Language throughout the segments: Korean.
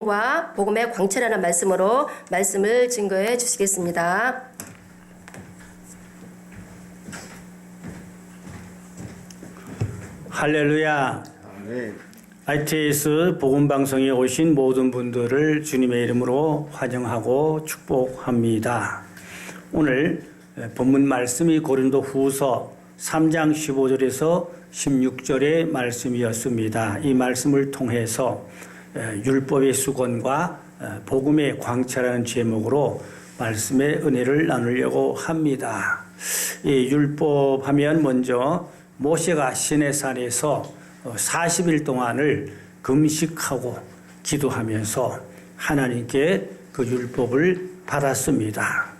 와 복음의 광채라는 말씀으로 말씀을 증거해 주시겠습니다. 할렐루야. 아멘. ITS 복음방송에 오신 모든 분들을 주님의 이름으로 환영하고 축복합니다. 오늘 본문 말씀이 고린도 후서 3장 15절에서 16절의 말씀이었습니다. 이 말씀을 통해서 율법의 수건과 복음의 광채라는 제목으로 말씀의 은혜를 나누려고 합니다. 이 율법 하면 먼저 모세가 시내산에서 40일 동안을 금식하고 기도하면서 하나님께 그 율법을 받았습니다.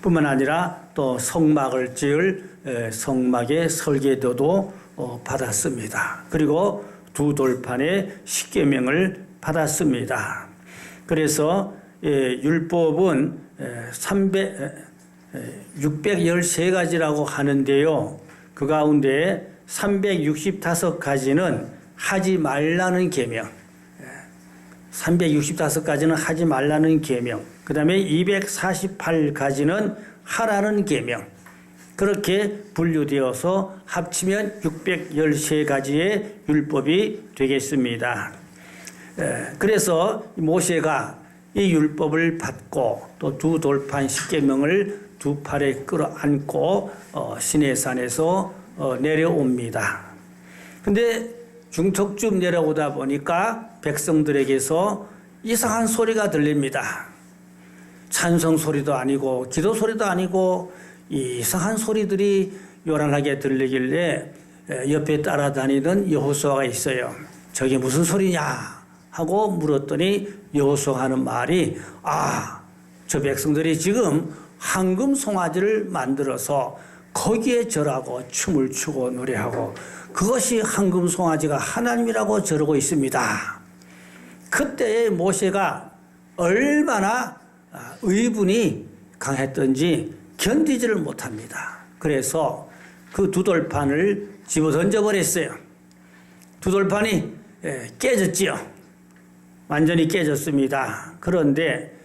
뿐만 아니라 또 성막을 지을 성막의 설계도도 받았습니다. 그리고 두 돌판의 십계명을 받았습니다. 그래서 율법은 613가지라고 하는데요. 그 가운데 365가지는 하지 말라는 계명, 365가지는 하지 말라는 계명, 그 다음에 248가지는 하라는 계명, 그렇게 분류되어서 합치면 613가지의 율법이 되겠습니다. 그래서 모세가 이 율법을 받고 또 두 돌판 십계명을 두 팔에 끌어안고 시내산에서 내려옵니다. 근데 중턱쯤 내려오다 보니까 백성들에게서 이상한 소리가 들립니다. 찬송 소리도 아니고 기도 소리도 아니고 이상한 소리들이 요란하게 들리길래 옆에 따라다니던 여호수아가 있어요. 저게 무슨 소리냐 하고 물었더니 여호수아가 하는 말이 저 백성들이 지금 황금 송아지를 만들어서 거기에 절하고 춤을 추고 노래하고 그것이 황금 송아지가 하나님이라고 저러고 있습니다. 그때 모세가 얼마나 의분이 강했던지 견디지를 못합니다. 그래서 그 두 돌판을 집어 던져버렸어요. 두 돌판이 깨졌지요. 완전히 깨졌습니다. 그런데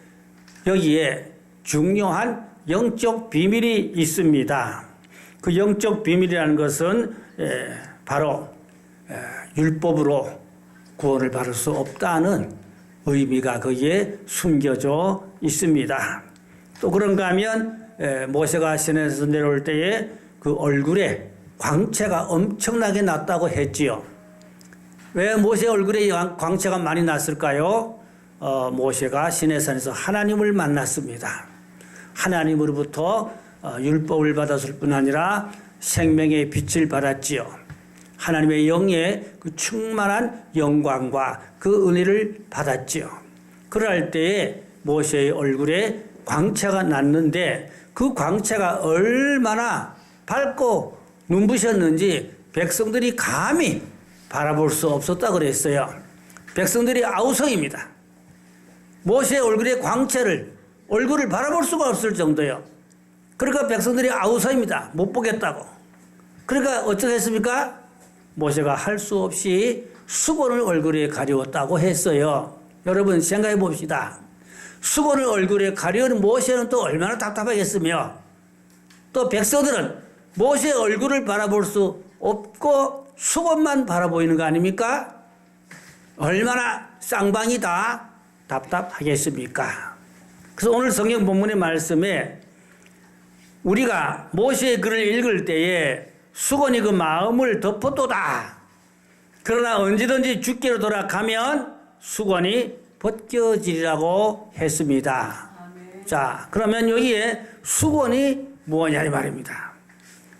여기에 중요한 영적 비밀이 있습니다. 그 영적 비밀이라는 것은 바로 율법으로 구원을 받을 수 없다는 의미가 거기에 숨겨져 있습니다. 또 그런가 하면 모세가 시내에서 내려올 때에 그 얼굴에 광채가 엄청나게 났다고 했지요. 왜 모세 얼굴에 광채가 많이 났을까요? 모세가 시내산에서 하나님을 만났습니다. 하나님으로부터 율법을 받았을 뿐 아니라 생명의 빛을 받았지요. 하나님의 영의 그 충만한 영광과 그 은혜를 받았지요. 그럴 때에 모세의 얼굴에 광채가 났는데 그 광채가 얼마나 밝고 눈부셨는지 백성들이 감히 바라볼 수 없었다 그랬어요. 백성들이 아우성입니다. 모세의 얼굴의 광채를 얼굴을 바라볼 수가 없을 정도요. 그러니까 백성들이 아우성입니다. 못 보겠다고. 그러니까 어떻게 했습니까? 모세가 할 수 없이 수건을 얼굴에 가리웠다고 했어요. 여러분 생각해 봅시다. 수건을 얼굴에 가리운 모세는 또 얼마나 답답하겠으며 또 백성들은 모세의 얼굴을 바라볼 수 없고 수건만 바라보이는 거 아닙니까? 얼마나 쌍방이다 답답하겠습니까? 그래서 오늘 성경 본문의 말씀에 우리가 모세의 글을 읽을 때에 수건이 그 마음을 덮어도다. 그러나 언제든지 주께로 돌아가면 수건이 벗겨지리라고 했습니다. 아멘. 자, 그러면 여기에 수건이 뭐냐 이 말입니다.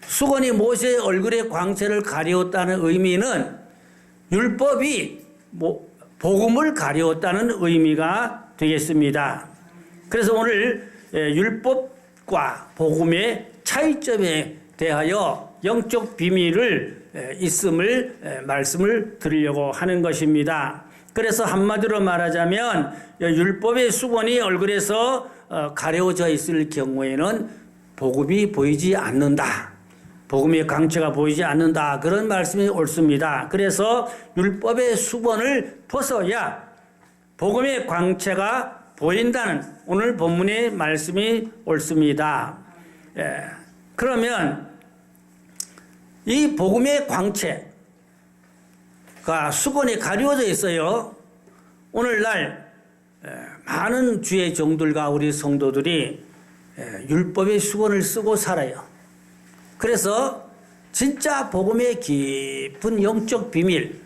수건이 모세의 얼굴의 광채를 가리웠다는 의미는 율법이 복음을 가리웠다는 의미가 되겠습니다. 그래서 오늘 율법과 복음의 차이점에 대하여 영적 비밀을 있음을 말씀을 드리려고 하는 것입니다. 그래서 한마디로 말하자면 율법의 수건이 얼굴에서 가려져 있을 경우에는 복음이 보이지 않는다. 복음의 강체가 보이지 않는다. 그런 말씀이 옳습니다. 그래서 율법의 수건을 벗어야 복음의 광채가 보인다는 오늘 본문의 말씀이 옳습니다. 그러면 이 복음의 광채가 수건에 가리워져 있어요. 오늘날 많은 주의 종들과 우리 성도들이 율법의 수건을 쓰고 살아요. 그래서 진짜 복음의 깊은 영적 비밀,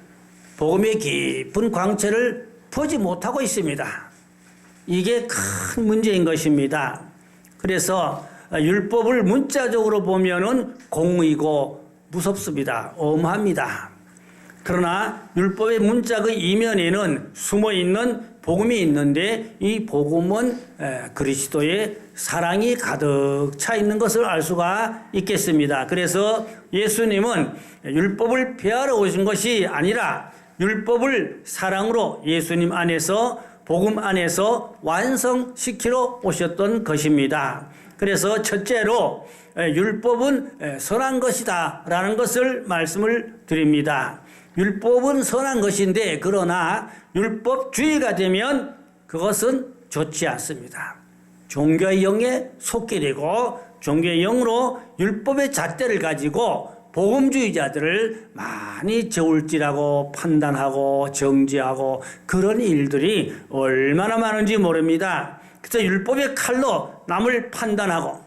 복음의 깊은 광채를 보지 못하고 있습니다. 이게 큰 문제인 것입니다. 그래서 율법을 문자적으로 보면은 공의고 무섭습니다. 엄합니다. 그러나 율법의 문자의 이면에는 숨어있는 복음이 있는데 이 복음은 그리스도의 사랑이 가득 차 있는 것을 알 수가 있겠습니다. 그래서 예수님은 율법을 폐하러 오신 것이 아니라 율법을 사랑으로 예수님 안에서 복음 안에서 완성시키러 오셨던 것입니다. 그래서 첫째로 율법은 선한 것이다 라는 것을 말씀을 드립니다. 율법은 선한 것인데 그러나 율법주의가 되면 그것은 좋지 않습니다. 종교의 영에 속게 되고 종교의 영으로 율법의 잣대를 가지고 복음주의자들을 많이 저울질하고 판단하고 정죄하고 그런 일들이 얼마나 많은지 모릅니다. 그래서 율법의 칼로 남을 판단하고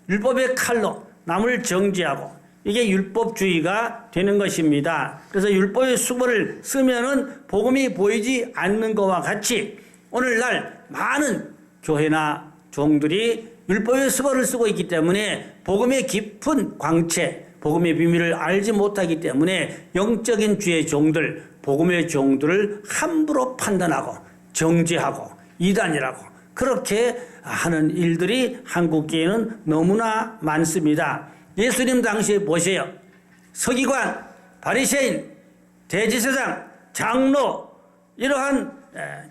율법의 칼로 남을 정죄하고 이게 율법주의가 되는 것입니다. 그래서 율법의 수건을 쓰면은 복음이 보이지 않는 것과 같이 오늘날 많은 교회나 종들이 율법의 수건을 쓰고 있기 때문에 복음의 깊은 광채, 복음의 비밀을 알지 못하기 때문에 영적인 주의 종들, 복음의 종들을 함부로 판단하고 정죄하고 이단이라고 그렇게 하는 일들이 한국교회는 너무나 많습니다. 예수님 당시에 보세요. 서기관, 바리새인, 대제사장, 장로 이러한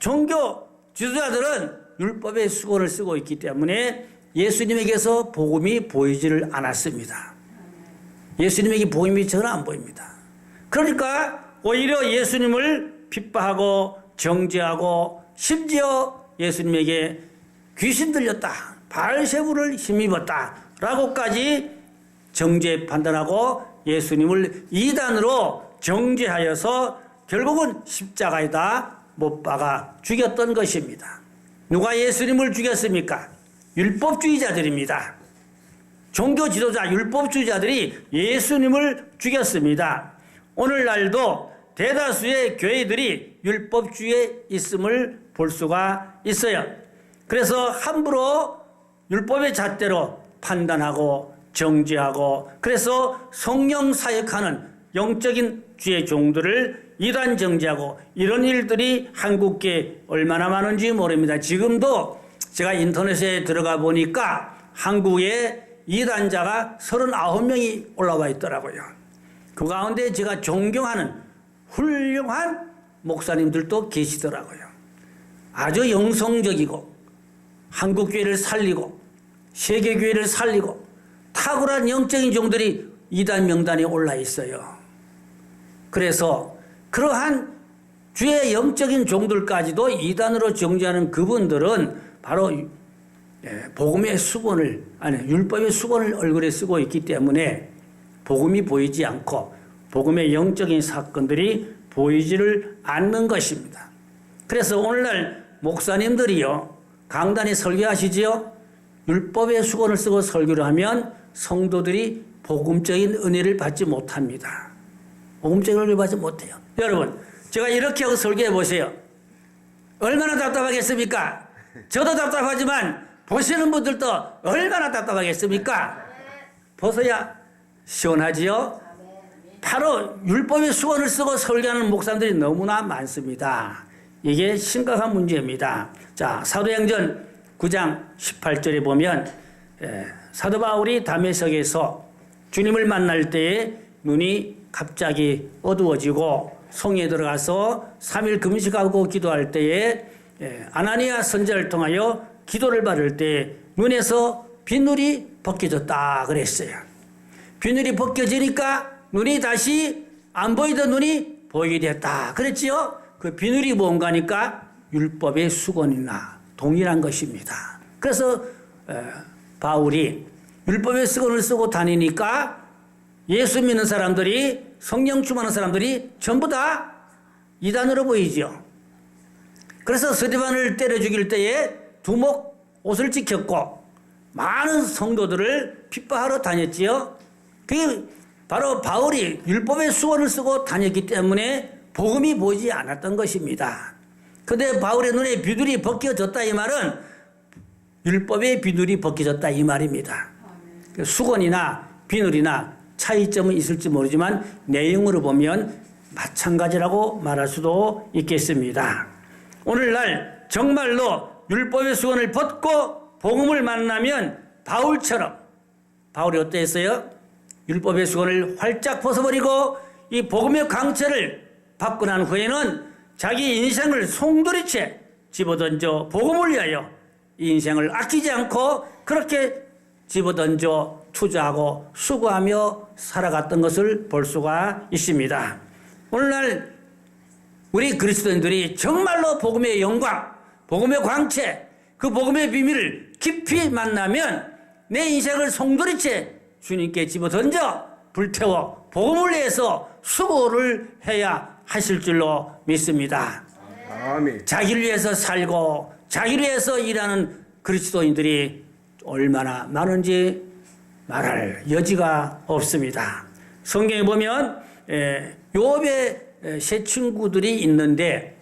종교 지도자들은 율법의 수건을 쓰고 있기 때문에 예수님에게서 복음이 보이지를 않았습니다. 예수님에게 복음이 전혀 안 보입니다. 그러니까 오히려 예수님을 핍박하고 정죄하고 심지어 예수님에게 귀신 들렸다, 바알세불을 힘입었다 라고까지 정죄 판단하고 예수님을 이단으로 정죄하여서 결국은 십자가에다 못 박아 죽였던 것입니다. 누가 예수님을 죽였습니까? 율법주의자들입니다. 종교 지도자 율법주의자들이 예수님을 죽였습니다. 오늘날도 대다수의 교회들이 율법주의에 있음을 볼 수가 있어요. 그래서 함부로 율법의 잣대로 판단하고 정죄하고 그래서 성령 사역하는 영적인 주의 종들을 이단 정죄하고 이런 일들이 한국교회에 얼마나 많은지 모릅니다. 지금도 제가 인터넷에 들어가 보니까 한국에 이단자가 39명이 올라와 있더라고요. 그 가운데 제가 존경하는 훌륭한 목사님들도 계시더라고요. 아주 영성적이고 한국교회를 살리고 세계교회를 살리고 탁월한 영적인 종들이 이단 명단에 올라 있어요. 그래서 그러한 주의 영적인 종들까지도 이단으로 정죄하는 그분들은 바로 복음의 수건을 율법의 수건을 얼굴에 쓰고 있기 때문에 복음이 보이지 않고 복음의 영적인 사건들이 보이지를 않는 것입니다. 그래서 오늘날 목사님들이요 강단에 설교하시지요. 율법의 수건을 쓰고 설교를 하면 성도들이 복음적인 은혜를 받지 못합니다. 복음적인 은혜를 받지 못해요. 여러분 제가 이렇게 하고 설교해 보세요. 얼마나 답답하겠습니까? 저도 답답하지만 보시는 분들도 얼마나 답답하겠습니까? 보셔야 시원하지요? 바로 율법의 수건을 쓰고 설교하는 목사님들이 너무나 많습니다. 이게 심각한 문제입니다. 자, 사도행전 9장 18절에 보면 사도 바울이 다메섹에서 주님을 만날 때에 눈이 갑자기 어두워지고 성에 들어가서 3일 금식하고 기도할 때에 아나니아 선지자를 통하여 기도를 받을 때 눈에서 빗물이 벗겨졌다 그랬어요. 빗물이 벗겨지니까 눈이 다시 안 보이던 눈이 보이게 됐다 그랬지요. 그 빗물이 뭔가니까 율법의 수건이나 동일한 것입니다. 그래서 바울이 율법의 수건을 쓰고 다니니까 예수 믿는 사람들이, 성령 충만한 사람들이 전부 다 이단으로 보이죠. 그래서 스데반을 때려 죽일 때에 두목 옷을 지켰고 많은 성도들을 핍박하러 다녔지요. 그게 바로 바울이 율법의 수건을 쓰고 다녔기 때문에 복음이 보이지 않았던 것입니다. 그런데 바울의 눈에 비둘이 벗겨졌다 이 말은 율법의 비둘이 벗겨졌다 이 말입니다. 수건이나 비늘이나 차이점은 있을지 모르지만 내용으로 보면 마찬가지라고 말할 수도 있겠습니다. 오늘날 정말로 율법의 수건을 벗고 복음을 만나면 바울처럼, 바울이 어땠어요? 율법의 수건을 활짝 벗어버리고 이 복음의 강체를 받고 난 후에는 자기 인생을 송두리째 집어던져 복음을 위하여 이 인생을 아끼지 않고 그렇게 집어던져 투자하고 수고하며 살아갔던 것을 볼 수가 있습니다. 오늘날 우리 그리스도인들이 정말로 복음의 영광, 복음의 광채, 그 복음의 비밀을 깊이 만나면 내 인생을 송두리째 주님께 집어던져 불태워 복음을 위해서 수고를 해야 하실 줄로 믿습니다. 아멘. 자기를 위해서 살고 자기를 위해서 일하는 그리스도인들이 얼마나 많은지 말할 여지가 없습니다. 성경에 보면 욥의 세 친구들이 있는데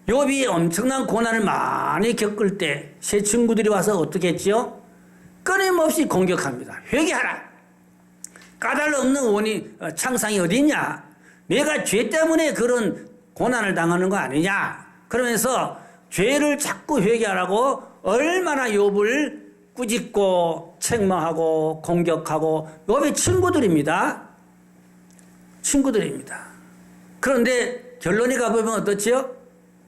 욥이 엄청난 고난을 많이 겪을 때 세 친구들이 와서 어떻게 했죠? 끊임없이 공격합니다. 회개하라. 까닭 없는 원인, 창상이 어디 있냐? 내가 죄 때문에 그런 고난을 당하는 거 아니냐? 그러면서 죄를 자꾸 회개하라고 얼마나 욥을 꾸짖고 책망하고 공격하고 욥의 친구들입니다. 친구들입니다. 그런데 결론에 가보면 어떻지요?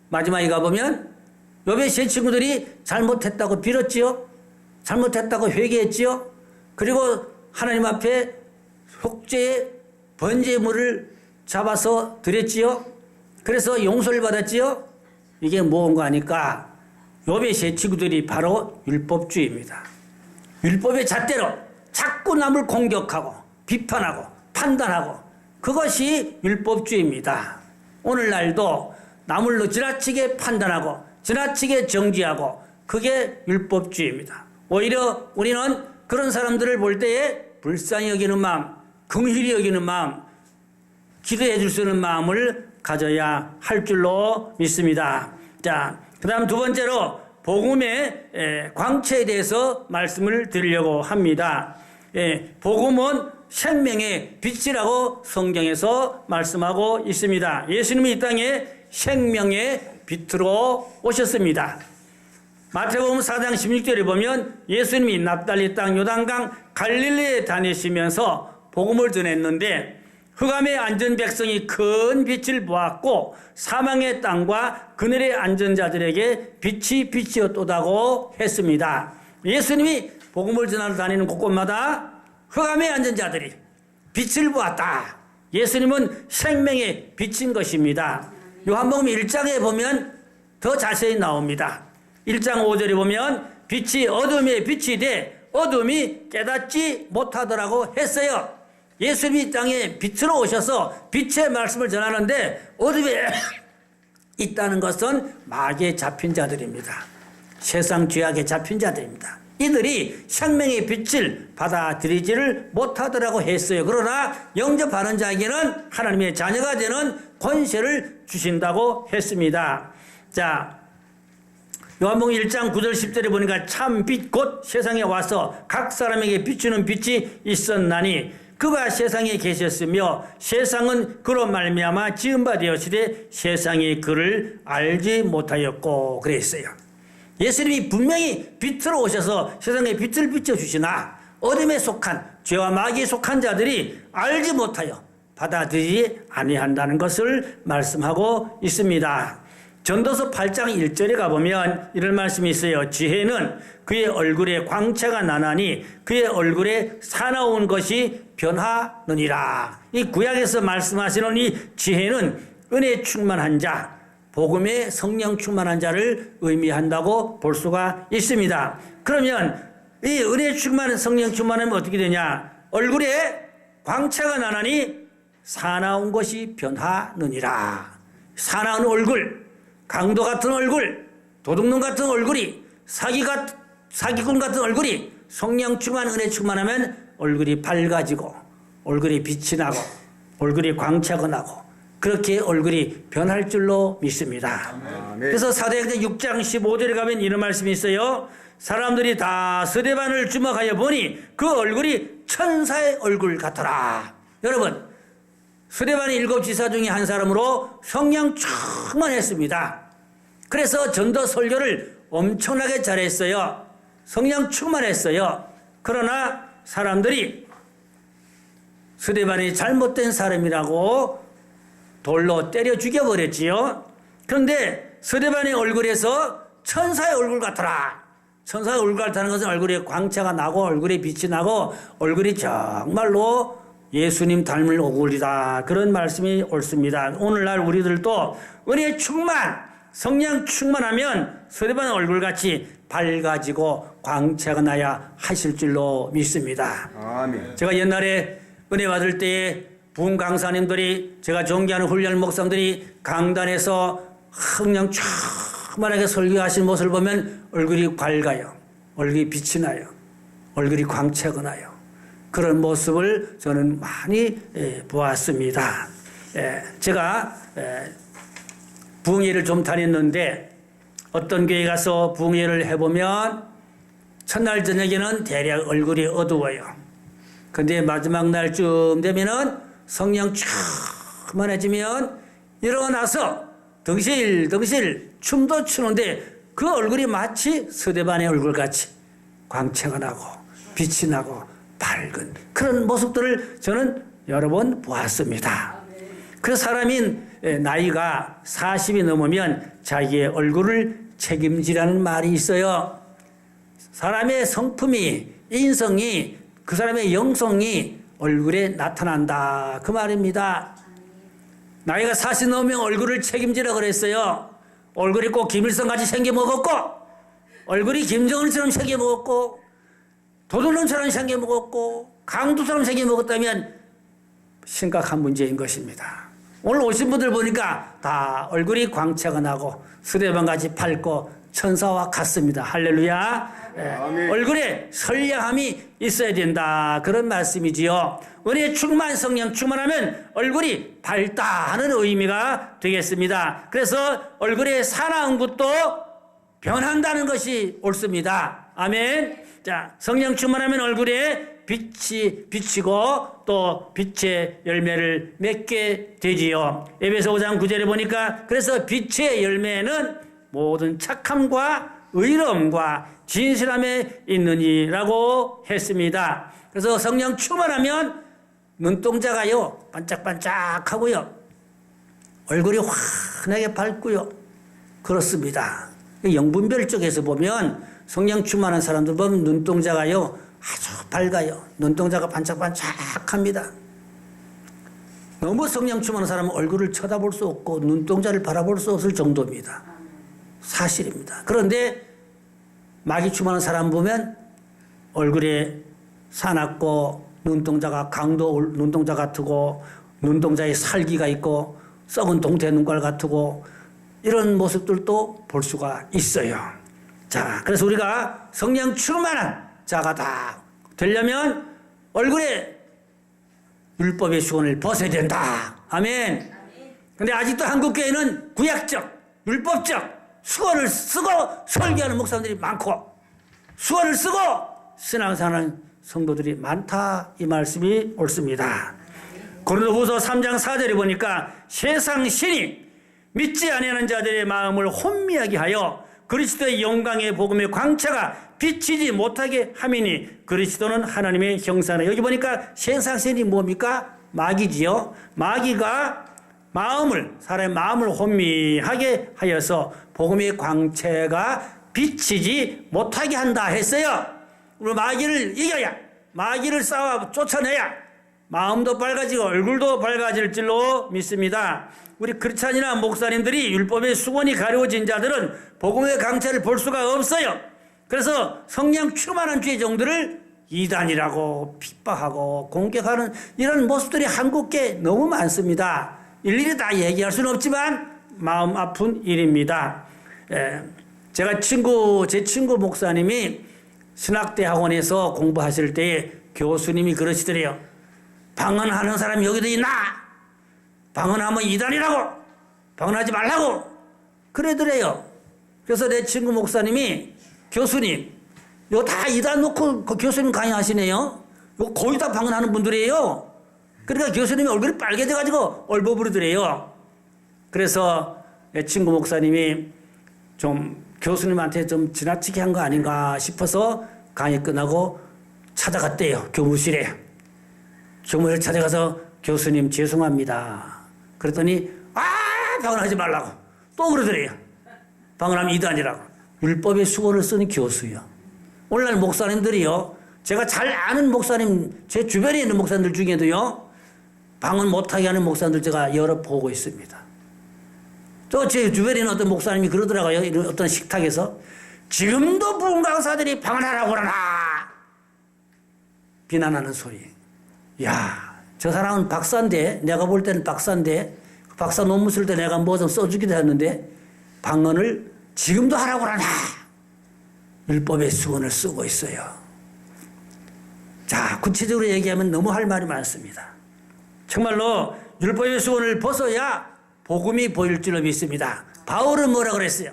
마지막에 가보면 욥의 세 친구들이 잘못했다고 빌었지요. 잘못했다고 회개했지요. 그리고 하나님 앞에 속죄의 번제물을 잡아서 드렸지요. 그래서 용서를 받았지요. 이게 무언가 하니까 욥의 세 친구들이 바로 율법주의입니다. 율법의 잣대로 자꾸 남을 공격하고 비판하고 판단하고 그것이 율법주의입니다. 오늘날도 남을 지나치게 판단하고 지나치게 정지하고 그게 율법주의입니다. 오히려 우리는 그런 사람들을 볼 때에 불쌍히 여기는 마음, 긍휼히 여기는 마음, 기도해 줄 수 있는 마음을 가져야 할 줄로 믿습니다. 자, 그 다음 두 번째로 복음의 광채에 대해서 말씀을 드리려고 합니다. 복음은 생명의 빛이라고 성경에서 말씀하고 있습니다. 예수님이 이 땅에 생명의 빛으로 오셨습니다. 마태복음 4장 16절에 보면 예수님이 납달리 땅 요단강 갈릴리에 다니시면서 복음을 전했는데 흑암에 앉은 백성이 큰 빛을 보았고 사망의 땅과 그늘에 앉은 자들에게 빛이 빛이었도다고 했습니다. 예수님이 복음을 전하러 다니는 곳곳마다 흑암에 앉은 자들이 빛을 보았다. 예수님은 생명의 빛인 것입니다. 요한복음 1장에 보면 더 자세히 나옵니다. 1장 5절에 보면 빛이 어둠에 빛이 돼 어둠이 깨닫지 못하더라고 했어요. 예수님이 땅에 빛으로 오셔서 빛의 말씀을 전하는데 어둠에 있다는 것은 마귀에 잡힌 자들입니다. 세상 죄악에 잡힌 자들입니다. 이들이 생명의 빛을 받아들이지를 못하더라고 했어요. 그러나 영접하는 자에게는 하나님의 자녀가 되는 권세를 주신다고 했습니다. 자, 요한복음 1장 9절 10절에 보니까 참 빛 곧 세상에 와서 각 사람에게 비추는 빛이 있었나니 그가 세상에 계셨으며 세상은 그로 말미암아 지은 바 되었으되 세상이 그를 알지 못하였고 그랬어요. 예수님이 분명히 빛으로 오셔서 세상에 빛을 비춰주시나 어둠에 속한 죄와 마귀에 속한 자들이 알지 못하여 받아들이지 아니한다는 것을 말씀하고 있습니다. 전도서 8장 1절에 가보면 이런 말씀이 있어요. 지혜는 그의 얼굴에 광채가 나나니 그의 얼굴에 사나운 것이 변하느니라. 이 구약에서 말씀하시는 이 지혜는 은혜 충만한 자, 복음의 성령 충만한 자를 의미한다고 볼 수가 있습니다. 그러면 이 은혜 충만한 성령 충만하면 어떻게 되냐? 얼굴에 광채가 나나니 사나운 것이 변하느니라. 사나운 얼굴, 강도 같은 얼굴, 도둑놈 같은 얼굴이, 사기꾼 같은 얼굴이 성령 충만, 은혜 충만하면 얼굴이 밝아지고 얼굴이 빛이 나고 얼굴이 광채가 나고 그렇게 얼굴이 변할 줄로 믿습니다. 그래서 사도행전 6장 15절에 가면 이런 말씀이 있어요. 사람들이 다 스데반을 주목하여 보니 그 얼굴이 천사의 얼굴 같더라. 여러분, 스데반이 7지사 중에 한 사람으로 성령 충만했습니다. 그래서 전도 설교를 엄청나게 잘했어요. 성령 충만했어요. 그러나 사람들이 스데반이 잘못된 사람이라고 돌로 때려 죽여버렸지요. 그런데 스데반의 얼굴에서 천사의 얼굴 같더라. 천사의 얼굴 같다는 것은 얼굴에 광채가 나고 얼굴에 빛이 나고 얼굴이 정말로 예수님 닮을 얼굴이다. 그런 말씀이 옳습니다. 오늘날 우리들도 은혜 충만, 성령 충만하면 스데반 얼굴같이 밝아지고 광채가 나야 하실 줄로 믿습니다. 아멘. 제가 옛날에 은혜 받을 때에 부흥 강사님들이, 제가 존경하는 훈련 목사님들이 강단에서 성령 충만하게 설교하신 모습을 보면 얼굴이 밝아요. 얼굴이 빛이 나요. 얼굴이 광채가 나요. 그런 모습을 저는 많이 보았습니다. 제가 부흥회를 좀 다녔는데 어떤 교회 가서 부흥회를 해보면 첫날 저녁에는 대략 얼굴이 어두워요. 근데 마지막 날쯤 되면은 성령 충만해지면 일어나서 덩실덩실 춤도 추는데 그 얼굴이 마치 스데반의 얼굴같이 광채가 나고 빛이 나고 밝은 그런 모습들을 저는 여러 번 보았습니다. 그 사람이 나이가 40이 넘으면 자기의 얼굴을 책임지라는 말이 있어요. 사람의 성품이, 인성이, 그 사람의 영성이 얼굴에 나타난다. 그 말입니다. 나이가 40 넘으면 얼굴을 책임지라 그랬어요. 얼굴이 꼭 김일성같이 생겨먹었고, 얼굴이 김정은처럼 생겨먹었고, 도둑놈처럼 생겨먹었고, 강도처럼 생겨먹었다면 심각한 문제인 것입니다. 오늘 오신 분들 보니까 다 얼굴이 광채가 나고 스데반같이 밝고 천사와 같습니다. 할렐루야. 얼굴에 선량함이 있어야 된다. 그런 말씀이지요. 은혜 충만, 성령 충만하면 얼굴이 밝다 하는 의미가 되겠습니다. 그래서 얼굴에 사나운 것도 변한다는 것이 옳습니다. 아멘. 자, 성령 충만하면 얼굴에 빛이 비치고 또 빛의 열매를 맺게 되지요. 에베소 5장 9절에 보니까 그래서 빛의 열매는 모든 착함과 의로움과 진실함에 있느니라고 했습니다. 그래서 성령 충만하면 눈동자가요 반짝반짝하고요 얼굴이 환하게 밝고요 그렇습니다. 영분별 쪽에서 보면 성령 충만한 사람들 보면 눈동자가요 아주 밝아요. 눈동자가 반짝반짝합니다. 너무 성령 충만한 사람은 얼굴을 쳐다볼 수 없고 눈동자를 바라볼 수 없을 정도입니다. 사실입니다. 그런데 마귀 충만한 사람 보면 얼굴에 사납고 눈동자가 눈동자 같고 눈동자에 살기가 있고 썩은 동태 눈깔 같고 이런 모습들도 볼 수가 있어요. 자, 그래서 우리가 성령 충만한 자가 다 되려면 얼굴에 율법의 수건을 벗어야 된다. 아멘. 근데 아직도 한국교회는 구약적, 율법적 수건을 쓰고 설교하는 목사님들이 많고 수건을 쓰고 신앙생활하는 성도들이 많다. 이 말씀이 옳습니다. 고린도후서 3장 4절에 보니까 세상 신이 믿지 아니하는 자들의 마음을 혼미하게 하여 그리스도의 영광의 복음의 광채가 비치지 못하게 함이니 그리스도는 하나님의 형상이라. 여기 보니까 세상 신이 뭡니까? 마귀지요. 마귀가 사람의 마음을 혼미하게 하여서 복음의 광채가 비치지 못하게 한다 했어요. 우리 마귀를 이겨야, 마귀를 싸워 쫓아내야 마음도 밝아지고 얼굴도 밝아질 줄로 믿습니다. 우리 크리스찬이나 목사님들이 율법의 수건이 가려워진 자들은 복음의 강체를 볼 수가 없어요. 그래서 성령 충만한 주의 종들을 이단이라고 핍박하고 공격하는 이런 모습들이 한국에 너무 많습니다. 일일이 다 얘기할 수는 없지만 마음 아픈 일입니다. 제가 제 친구 목사님이 신학대학원에서 공부하실 때 교수님이 그러시더래요. 방언하는 사람이 여기도 있나? 방언하면 이단이라고! 방언하지 말라고! 그러더래요. 그래서 내 친구 목사님이 교수님, 이거 다 이단 놓고 그 교수님 강의하시네요? 이거 거의 다 방언하는 분들이에요. 그러니까 교수님이 얼굴이 빨개져가지고 얼버무리더래요. 그래서 내 친구 목사님이 좀 교수님한테 좀 지나치게 한 거 아닌가 싶어서 강의 끝나고 찾아갔대요. 교무실에. 교무실 찾아가서 교수님 죄송합니다. 그랬더니 방언하지 말라고 또 그러더래요. 방언하면 이단이라고. 율법의 수건을 쓰는 교수요. 오늘날 목사님들이요. 제가 잘 아는 목사님, 제 주변에 있는 목사님들 중에도요. 방언 못하게 하는 목사님들 제가 여러 보고 있습니다. 또 제 주변에 있는 어떤 목사님이 그러더라고요. 이런 어떤 식탁에서 지금도 부흥 강사들이 방언하라고 그러나 비난하는 소리. 야, 저 사람은 박사인데, 내가 볼 때는 박사인데, 박사 논문 쓸 때 내가 뭐 좀 써주기도 했는데, 방언을 지금도 하라고 그러나, 율법의 수건을 쓰고 있어요. 자, 구체적으로 얘기하면 너무 할 말이 많습니다. 정말로 율법의 수건을 벗어야 복음이 보일 줄로 믿습니다. 바울은 뭐라 그랬어요?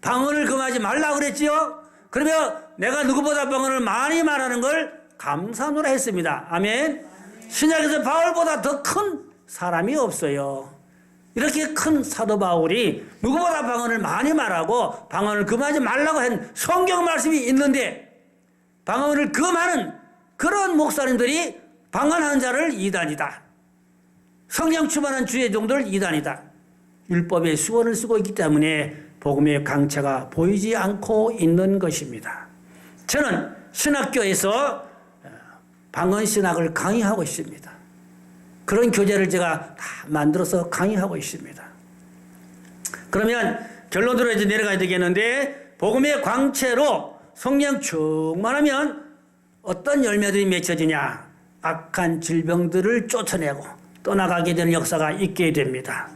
방언을 금하지 말라 그랬지요? 그러면 내가 누구보다 방언을 많이 말하는 걸 감사하노라 했습니다. 아멘. 신약에서 바울보다 더 큰 사람이 없어요. 이렇게 큰 사도 바울이 누구보다 방언을 많이 말하고 방언을 금하지 말라고 한 성경 말씀이 있는데 방언을 금하는 그런 목사님들이 방언하는 자를 이단이다. 성령 충만한 주의 종들 이단이다. 율법의 수건을 쓰고 있기 때문에 복음의 강체가 보이지 않고 있는 것입니다. 저는 신학교에서 방언신학을 강의하고 있습니다. 그런 교재를 제가 다 만들어서 강의하고 있습니다. 그러면 결론으로 이제 내려가야 되겠는데 복음의 광채로 성령 충만하면 어떤 열매들이 맺혀지냐? 악한 질병들을 쫓아내고 떠나가게 되는 역사가 있게 됩니다.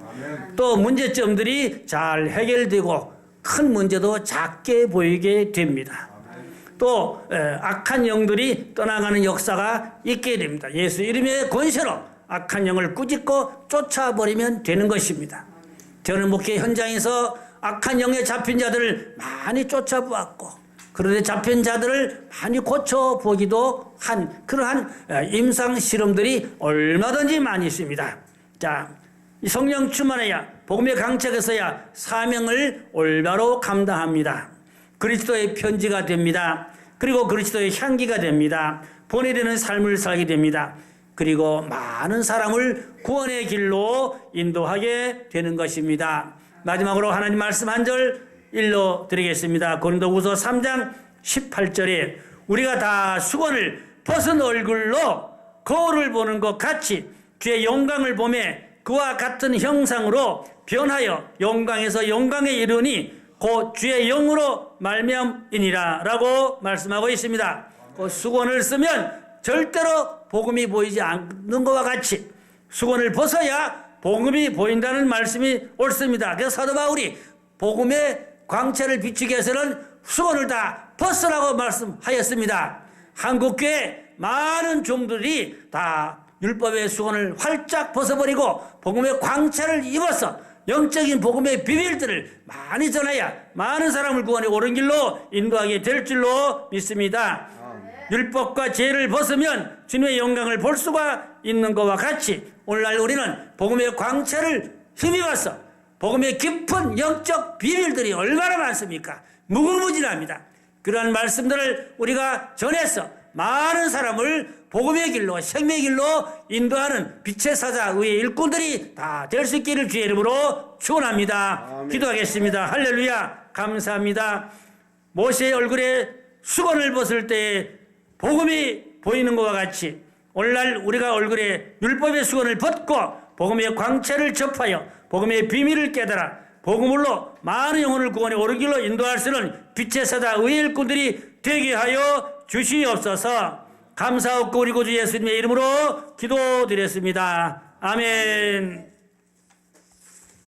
또 문제점들이 잘 해결되고 큰 문제도 작게 보이게 됩니다. 또 악한 영들이 떠나가는 역사가 있게 됩니다. 예수 이름의 권세로 악한 영을 꾸짖고 쫓아버리면 되는 것입니다. 저는 목회 현장에서 악한 영에 잡힌 자들을 많이 쫓아보았고 그런데 잡힌 자들을 많이 고쳐보기도 한 그러한 임상 실험들이 얼마든지 많이 있습니다. 자, 이 성령 충만해야 복음의 강책에 서야 사명을 올바로 감당합니다. 그리스도의 편지가 됩니다. 그리고 그리스도의 향기가 됩니다. 본래되는 삶을 살게 됩니다. 그리고 많은 사람을 구원의 길로 인도하게 되는 것입니다. 마지막으로 하나님 말씀 한 절 읽어드리겠습니다. 고린도후서 3장 18절에 우리가 다 수건을 벗은 얼굴로 거울을 보는 것 같이 주의 영광을 보매 그와 같은 형상으로 변하여 영광에서 영광에 이르니 곧 주의 영으로 말미암이니라 라고 말씀하고 있습니다. 그 수건을 쓰면 절대로 복음이 보이지 않는 것과 같이 수건을 벗어야 복음이 보인다는 말씀이 옳습니다. 그래서 사도 바울이 복음의 광채를 비추기 위해서는 수건을 다 벗으라고 말씀하였습니다. 한국교회 많은 종들이 다 율법의 수건을 활짝 벗어버리고 복음의 광채를 입어서 영적인 복음의 비밀들을 많이 전해야 많은 사람을 구원의 옳은 길로 인도하게 될 줄로 믿습니다. 율법과 죄를 벗으면 주님의 영광을 볼 수가 있는 것과 같이 오늘날 우리는 복음의 광채를 힘입어서 복음의 깊은 영적 비밀들이 얼마나 많습니까? 무궁무진합니다. 그러한 말씀들을 우리가 전해서 많은 사람을 복음의 길로 생명의 길로 인도하는 빛의 사자 의의 일꾼들이 다 될 수 있기를 주의 이름으로 축원합니다. 아멘. 기도하겠습니다. 할렐루야. 감사합니다. 모세의 얼굴에 수건을 벗을 때 복음이 보이는 것과 같이 오늘날 우리가 얼굴에 율법의 수건을 벗고 복음의 광채를 접하여 복음의 비밀을 깨달아 복음으로 많은 영혼을 구원에 오르 길로 인도할 수 있는 빛의 사자 의의 일꾼들이 되게 하여 주시옵소서. 감사하고 우리 구주 예수님의 이름으로 기도드렸습니다. 아멘.